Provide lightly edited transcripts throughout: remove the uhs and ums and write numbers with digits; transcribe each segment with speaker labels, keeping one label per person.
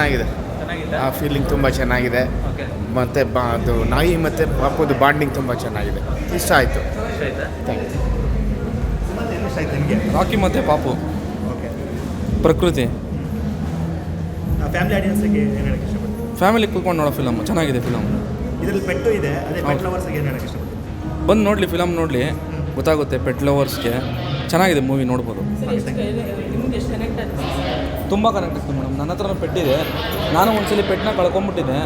Speaker 1: ಚೆನ್ನಾಗಿದೆ. ಆ ಫೀಲಿಂಗ್ ತುಂಬ ಚೆನ್ನಾಗಿದೆ. ಮತ್ತು ಅದು ನಾಯಿ ಮತ್ತು ಪಾಪುದು ಬಾಂಡಿಂಗ್ ತುಂಬ ಚೆನ್ನಾಗಿದೆ. ಇಷ್ಟ ಆಯಿತು.
Speaker 2: ರಾಕಿ ಮತ್ತು ಪಾಪು, ಪ್ರಕೃತಿ,
Speaker 3: ಫ್ಯಾಮಿಲಿ ಆಡಿಯನ್ಸ್ಗೆ ಏನು ಹೇಳಕ್ಕೆ ಇಷ್ಟಪಡ್ತೀನಿ?
Speaker 2: ಫ್ಯಾಮಿಲಿ ಕೂತ್ಕೊಂಡು ನೋಡೋ ಫಿಲಮ್ ಚೆನ್ನಾಗಿದೆ. ಫಿಲಮ್
Speaker 3: ಇದರಲ್ಲಿ ಪೆಟ್ಟು ಇದೆ, ಅದೇ ಪೆಟ್ ಲವರ್ಸ್ಗೆ ಏನು ಹೇಳಕ್ಕೆ ಇಷ್ಟಪಡ್ತೀನಿ?
Speaker 2: ಬಂದು ನೋಡಲಿ, ಫಿಲಮ್ ನೋಡಲಿ, ಗೊತ್ತಾಗುತ್ತೆ. ಪೆಟ್ ಲವರ್ಸ್ಗೆ ಚೆನ್ನಾಗಿದೆ ಮೂವಿ, ನೋಡ್ಬೋದು. ತುಂಬ ಕನೆಕ್ಟ್ ಆಗ್ತದೆ ಮೇಡಮ್. ನನ್ನ ಹತ್ರ ಪೆಟ್ಟಿದೆ. ನಾನು ಒಂದ್ಸಲಿ ಪೆಟ್ಟನ್ನ ಕಳ್ಕೊಂಬಿಟ್ಟಿದ್ದೆ.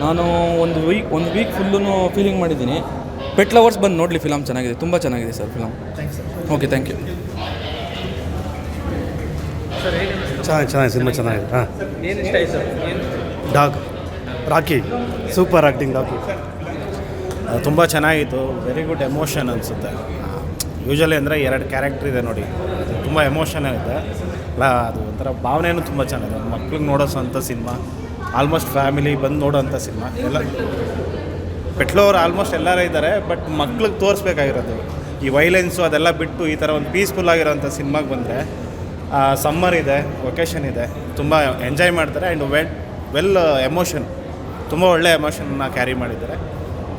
Speaker 2: ನಾನು ಒಂದು ವೀಕ್ ಫುಲ್ಲು ಫೀಲಿಂಗ್ ಮಾಡಿದ್ದೀನಿ. ಪೆಟ್ ಲವರ್ಸ್ ಬಂದು ನೋಡಲಿ, ಫಿಲಮ್ ಚೆನ್ನಾಗಿದೆ, ತುಂಬ ಚೆನ್ನಾಗಿದೆ sir film. Okay, thank you.
Speaker 4: ಚೆನ್ನಾಗಿದೆ, ಸಿನಿಮಾ ಚೆನ್ನಾಗಿದೆ. ಹಾಂ, dog Rocky, super acting Rocky. ತುಂಬ ಚೆನ್ನಾಗಿತ್ತು. ವೆರಿ ಗುಡ್ ಎಮೋಷನ್ ಅನಿಸುತ್ತೆ. ಯೂಶಲಿ ಅಂದರೆ 2 ಕ್ಯಾರೆಕ್ಟ್ರ್ ಇದೆ ನೋಡಿ, ತುಂಬ ಎಮೋಷನ್ ಇದೆ ಅಲ್ಲ. ಅದು ಒಂಥರ ಭಾವನೆಯೂ ತುಂಬ ಚೆನ್ನಾಗಿದೆ. ಮಕ್ಳಿಗೆ ನೋಡೋವಂಥ ಸಿನಿಮಾ, ಆಲ್ಮೋಸ್ಟ್ ಫ್ಯಾಮಿಲಿ ಬಂದು ನೋಡೋವಂಥ ಸಿನಿಮಾ. ಎಲ್ಲ ಪೆಟ್ಲೋರು ಆಲ್ಮೋಸ್ಟ್ ಎಲ್ಲರೂ ಇದ್ದಾರೆ, ಬಟ್ ಮಕ್ಳಿಗೆ ತೋರಿಸ್ಬೇಕಾಗಿರೋದು ಈ ವೈಲೆನ್ಸು ಅದೆಲ್ಲ ಬಿಟ್ಟು ಈ ಥರ ಒಂದು ಪೀಸ್ಫುಲ್ ಆಗಿರೋಂಥ ಸಿನಿಮಾಗೆ ಬಂದರೆ, ಸಮ್ಮರ್ ಇದೆ, ವೊಕೇಶನ್ ಇದೆ, ತುಂಬ ಎಂಜಾಯ್ ಮಾಡ್ತಾರೆ. ಆ್ಯಂಡ್ ವೆಲ್ ಎಮೋಷನ್, ತುಂಬ ಒಳ್ಳೆ ಎಮೋಷನ್ನ ಕ್ಯಾರಿ ಮಾಡಿದ್ದಾರೆ.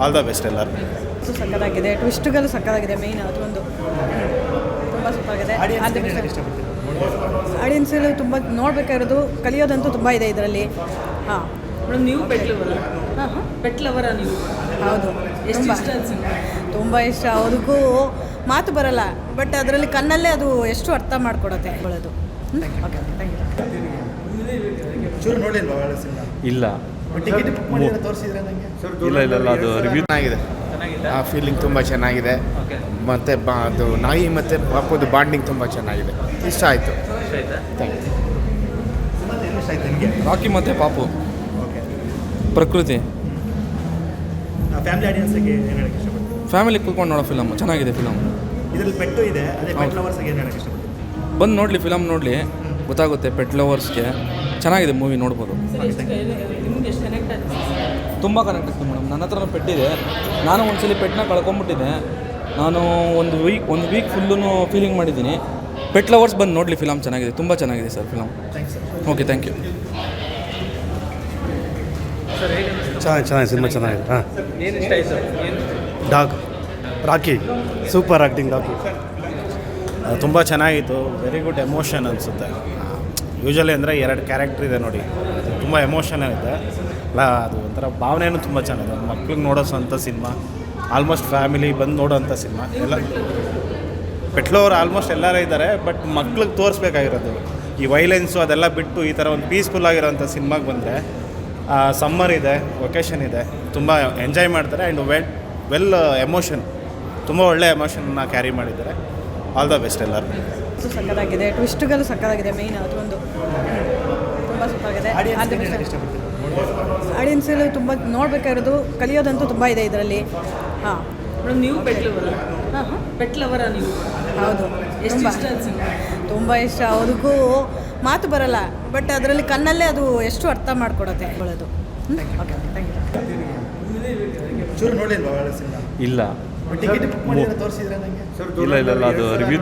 Speaker 4: ಆಲ್ ದ ಬೆಸ್ಟ್ ಎಲ್ಲರೂ.
Speaker 5: ಸಕ್ಕತ್ತಾಗಿದೆ, ಟ್ವಿಸ್ಟ್ಗಳು ಸಕ್ಕತ್ತಾಗಿದೆ. ಮೇಯ್ನ್ ಅದೊಂದು ತುಂಬ ಸೂಪರಾಗಿದೆ. ಆಡಿಯನ್ಸಲ್ಲಿ ತುಂಬ ನೋಡಬೇಕಾಗಿರೋದು, ಕಲಿಯೋದಂತೂ ತುಂಬ ಇದೆ ಇದರಲ್ಲಿ. ಹಾಂ
Speaker 6: ಮೇಡಮ್, ನೀವು ಪೆಟ್ ಲವರ? ಪೆಟ್ ಲವರ ನೀವು? ಹೌದು. ಎಷ್ಟು ಇಷ್ಟ ಸಿನಿಮಾ?
Speaker 5: ತುಂಬ ಇಷ್ಟ. ಅವ್ರಿಗೂ ಮಾತು ಬರಲ್ಲ, ಬಟ್ ಅದರಲ್ಲಿ ಕಣ್ಣಲ್ಲೇ ಅದು ಎಷ್ಟು ಅರ್ಥ ಮಾಡಿಕೊಡುತ್ತೆ ಹೇಳೋದು. Okay, thank you.
Speaker 3: ಚೂರು ನೋಡಿಲ್ವಾ ಒಳ್ಳೆ ಸಿನಿಮಾ?
Speaker 1: ಇಲ್ಲ,
Speaker 3: ಟಿಕೆಟ್ ಬುಕ್ ಮಾಡಿದ್ರೆ ತೋರಿಸಿದ್ರೆ ನನಗೆ?
Speaker 1: ಇಲ್ಲ, ಅದು ರಿವ್ಯೂ ಚೆನ್ನಾಗಿದೆ. ಆ ಫೀಲಿಂಗ್ ತುಂಬ ಚೆನ್ನಾಗಿದೆ. ಮತ್ತು ಅದು ನಾಯಿ ಮತ್ತು ಪಾಪುದು ಬಾಂಡಿಂಗ್ ತುಂಬ ಚೆನ್ನಾಗಿದೆ. ಇಷ್ಟ ಆಯಿತು. Thank you.
Speaker 2: ರಾಕಿ ಮತ್ತು ಪಾಪು, ಪ್ರಕೃತಿ,
Speaker 3: ಫ್ಯಾಮಿಲಿ ಆಡಿಯನ್ಸ್ಗೆ ಏನು ಹೇಳಕ್ಕೆ ಇಷ್ಟಪಡ್ತೀನಿ?
Speaker 2: ಫ್ಯಾಮಿಲಿ ಕೂತ್ಕೊಂಡು ನೋಡೋ ಫಿಲಮ್ ಚೆನ್ನಾಗಿದೆ. ಫಿಲಮ್
Speaker 3: ಇದರಲ್ಲಿ ಪೆಟ್ಟು ಇದೆ, ಅದೇ ಪೆಟ್ ಲವರ್ಸ್ಗೆ ಏನು ಹೇಳಕ್ಕೆ ಇಷ್ಟಪಡ್ತೀನಿ?
Speaker 2: ಬಂದು ನೋಡಲಿ, ಫಿಲಮ್ ನೋಡಲಿ, ಗೊತ್ತಾಗುತ್ತೆ. ಪೆಟ್ ಲವರ್ಸ್ಗೆ ಚೆನ್ನಾಗಿದೆ ಮೂವಿ, ನೋಡ್ಬೋದು. ತುಂಬ ಕನೆಕ್ಟ್ ಆಗ್ತದೆ ಮೇಡಮ್. ನನ್ನ ಹತ್ರ ಪೆಟ್ಟಿದೆ. ನಾನು ಒಂದ್ಸಲಿ ಪೆಟ್ಟನ್ನ ಕಳ್ಕೊಂಬಿಟ್ಟಿದ್ದೆ. ನಾನು ಒಂದು ವೀಕ್ ಫುಲ್ಲು ಫೀಲಿಂಗ್ ಮಾಡಿದ್ದೀನಿ. ಪೆಟ್ ಲವರ್ಸ್ ಬಂದು ನೋಡಲಿ, ಫಿಲಮ್ ಚೆನ್ನಾಗಿದೆ, ತುಂಬ ಚೆನ್ನಾಗಿದೆ sir film. Okay, thank you.
Speaker 4: ಚೆನ್ನಾಗಿದೆ, ಸಿನಿಮಾ ಚೆನ್ನಾಗಿದೆ. ಹಾಂ, dog Rocky, super acting Rocky. ತುಂಬ ಚೆನ್ನಾಗಿತ್ತು. ವೆರಿ ಗುಡ್ ಎಮೋಷನ್ ಅನಿಸುತ್ತೆ. ಯೂಶಲಿ ಅಂದರೆ 2 ಕ್ಯಾರೆಕ್ಟ್ರ್ ಇದೆ ನೋಡಿ, ತುಂಬ ಎಮೋಷನ್ ಇದೆ ಅಲ್ಲ. ಅದು ಒಂಥರ ಭಾವನೆಯೂ ತುಂಬ ಚೆನ್ನಾಗಿದೆ. ಮಕ್ಳಿಗೆ ನೋಡೋವಂಥ ಸಿನಿಮಾ, ಆಲ್ಮೋಸ್ಟ್ ಫ್ಯಾಮಿಲಿ ಬಂದು ನೋಡೋವಂಥ ಸಿನಿಮಾ. ಎಲ್ಲ ಪೆಟ್ಲೋರು ಆಲ್ಮೋಸ್ಟ್ ಎಲ್ಲರೂ ಇದ್ದಾರೆ, ಬಟ್ ಮಕ್ಳಿಗೆ ತೋರಿಸ್ಬೇಕಾಗಿರೋದು ಈ ವೈಲೆನ್ಸು ಅದೆಲ್ಲ ಬಿಟ್ಟು ಈ ಥರ ಒಂದು ಪೀಸ್ಫುಲ್ ಆಗಿರೋಂಥ ಸಿನಿಮಾಗೆ ಬಂದರೆ, ಸಮ್ಮರ್ ಇದೆ, ವೊಕೇಶನ್ ಇದೆ, ತುಂಬ ಎಂಜಾಯ್ ಮಾಡ್ತಾರೆ. ಆ್ಯಂಡ್ ವೆಲ್ ಎಮೋಷನ್, ತುಂಬ ಒಳ್ಳೆ ಎಮೋಷನ್ನ ಕ್ಯಾರಿ ಮಾಡಿದ್ದಾರೆ. ಆಲ್ ದ ಬೆಸ್ಟ್ ಎಲ್ಲರೂ.
Speaker 5: ಸಕ್ಕತ್ತಾಗಿದೆ, ಟ್ವಿಸ್ಟ್ಗಳು ಸಕ್ಕತ್ತಾಗಿದೆ. ಮೇಯ್ನ್ ಅದೊಂದು ತುಂಬ ಸೂಪರಾಗಿದೆ. ಆಡಿಯನ್ಸಲ್ಲಿ ತುಂಬ ನೋಡಬೇಕಾಗಿರೋದು, ಕಲಿಯೋದಂತೂ ತುಂಬ ಇದೆ ಇದರಲ್ಲಿ. ಹಾಂ
Speaker 6: ಮೇಡಮ್, ನೀವು ಪೆಟ್ ಲವರ? ಪೆಟ್ ಲವರ ನೀವು?
Speaker 5: ಹೌದು.
Speaker 6: ಎಷ್ಟು ಇಷ್ಟ ಸಿನಿಮಾ?
Speaker 5: ತುಂಬ ಇಷ್ಟ. ಅವ್ರಿಗೂ ಮಾತು ಬರಲ್ಲ, ಬಟ್ ಅದರಲ್ಲಿ ಕಣ್ಣಲ್ಲೇ ಅದು ಎಷ್ಟು ಅರ್ಥ ಮಾಡಿಕೊಡುತ್ತೆ ಹೇಳೋದು. Okay, thank you.
Speaker 3: ಚೂರು ನೋಡಿಲ್ವಾ ಒಳ್ಳೆ ಸಿನಿಮಾ?
Speaker 1: ಇಲ್ಲ,
Speaker 3: ಟಿಕೆಟ್ ಬುಕ್ ಮಾಡಿದ್ರೆ ತೋರಿಸಿದ್ರೆ ನನಗೆ?
Speaker 1: ಇಲ್ಲ, ಅದು ರಿವ್ಯೂ